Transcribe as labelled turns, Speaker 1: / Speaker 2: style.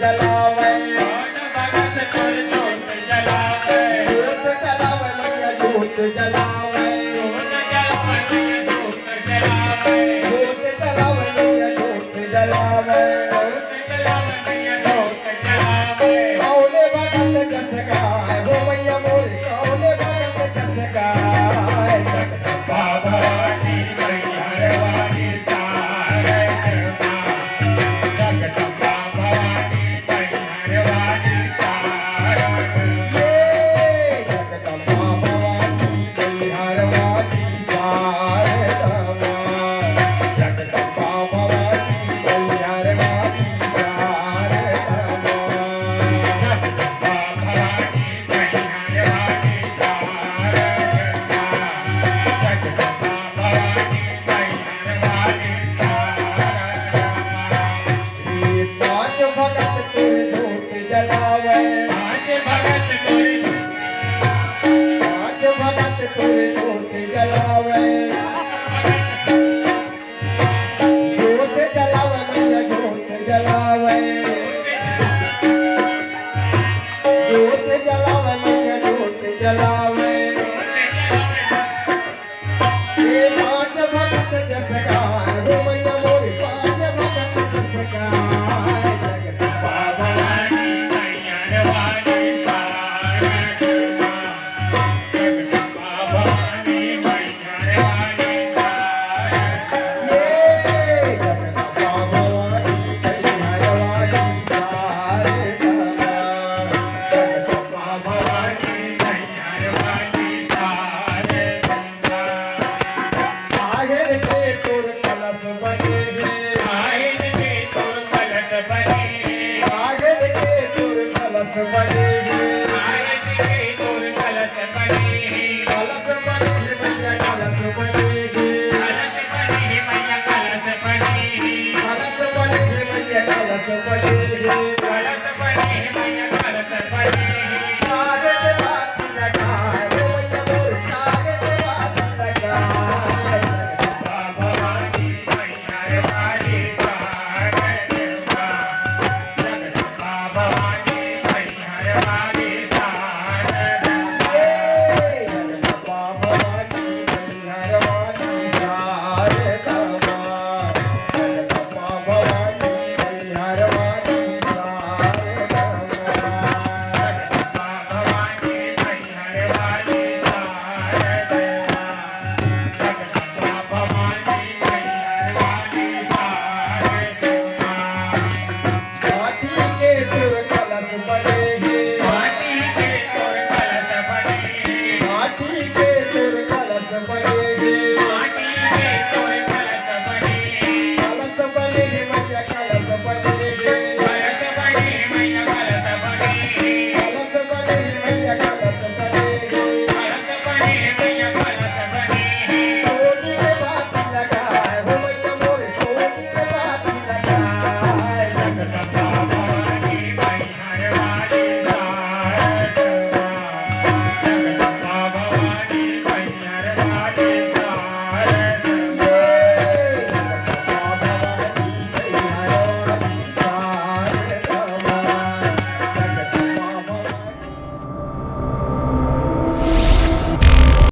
Speaker 1: जलावे
Speaker 2: भगत गुर जोत जलावे
Speaker 1: जोत जलावे मैया जोत जलावे
Speaker 2: जोत जलावे जोत जलावे
Speaker 1: जोत जलावे मैया जोत जलावे
Speaker 2: जोत जलावे मैया जोत जलावे
Speaker 1: कौले भगत जस गाय हो मैया मोरे कौले भगत जस गाय
Speaker 2: जगदम्बा भवानी मैया रवानी तारे जगदम्बा भवानी मैया रवानी तारे
Speaker 1: जगदम्बा भवानी मैया रवानी शारदा जगदम्बा भवानी मैया रवानी शारदा
Speaker 2: जगदम्बा भवानी मैया रवानी तारे जगदम्बा भवानी मैया रवानी तारे
Speaker 1: पांच भगत तेरे जोत जलावे
Speaker 2: आज भगत गुरु
Speaker 1: पांच भगत तेरे जोत जलावे जोत जलावे मैया जोत जलावे जोत जलावे मैया जोत जलावे ये पांच भगत जस गाय हो मैया मोरी पांच भगत जस गाय जगदम्बा
Speaker 2: भवानी मैया रवानी तारे जगदम्बा भवानी मैया रवानी तारे
Speaker 1: जगदम्बा भवानी मैया रवानी शारदा
Speaker 2: जगदम्बा भवानी मैया रवानी तारे
Speaker 1: सागर से तुर कलश बने
Speaker 2: आयन के तोर कलश बने
Speaker 1: सागर से तुर कलश बने
Speaker 2: आयन के तोर कलश बने
Speaker 1: कलश बने मैया कलश बने
Speaker 2: कलश बने मैया कलश बने
Speaker 1: कलश बने मैया कलश बने
Speaker 2: कलश बने मैया कलश बने
Speaker 1: सागर बात लगाए हो मैया मोर सागर बात लगाए
Speaker 2: भवानी मैया रवानी तारे जगदम्बा भवानी मैया रवानी तारे
Speaker 1: जगदम्बा भवानी मैया रवानी शारदा जगदम्बा भवानी मैया रवानी शारदा
Speaker 2: जगदम्बा भवानी मैया रवानी तारे जगदम्बा भवानी मैया रवानी तारे